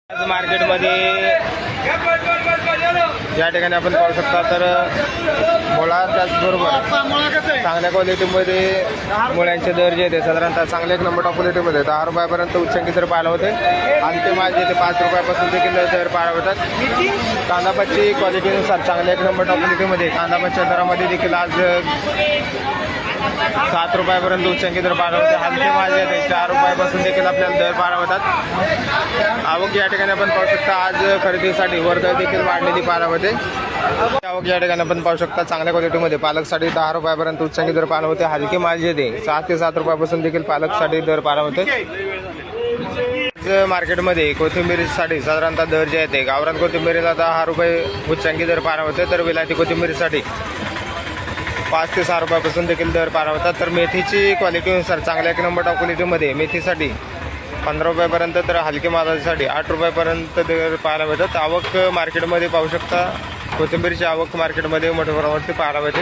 आज मार्केटमध्ये या ठिकाणी आपण पाहू शकता तर मुळा त्याचबरोबर चांगल्या क्वालिटीमध्ये मुळ्यांचे दर जे येते साधारणतः चांगले एक नंबर टॉप क्वालिटीमध्ये 10 रुपयापर्यंत उच्चांकी दर पाहायला होते आणि ते माल जे ते 5 रुपयापासून देखील दर पाहायला होतात। कांदापाची क्वालिटीनुसार चांगल्या एक नंबर टॉप क्वालिटीमध्ये कांदापाच्या दरामध्ये देखील आज 7 रुपयापर्यंत उच्चांकी दर पाहायला होते। हलके माल जे ते 4 रुपयापासून देखील आपल्याला दर पाहायला होतात। आवक या ठिकाणी आपण पाहू शकता आज खरेदीसाठी वर्दळ देखील वाढलेली पाहायला होते। आवक या ठिकाणी आपण पाहू शकता चांगल्या क्वालिटीमध्ये पालकसाठी 10 रुपयापर्यंत उच्चांकी दर पाहायला होते। हलके माल जे ते 6 ते 7 रुपयापासून देखील पालकसाठी दर पाहायला होते। मार्केटमध्ये कोथिंबीरीसाठी साधारणतः दर जे आहे ते गावरान कोथिंबीरीला 10 रुपये उच्चांकी दर पाहायला होते तर विलायती कोथिंबीरीसाठी 5 ते 6 रुपयापासून देखील दर पाहायला होतात। तर मेथीची क्वालिटीनुसार चांगल्या एक नंबर टॉप क्वालिटीमध्ये मेथीसाठी 15 रुपयापर्यंत तर हलके मालासाठी 8 रुपयापर्यंत दर पाहायला मिळतात। आवक मार्केटमध्ये पाहू शकता कोथिंबीरची आवक मार्केटमध्ये मोठ्या प्रमाणावरती पाहायला मिळते।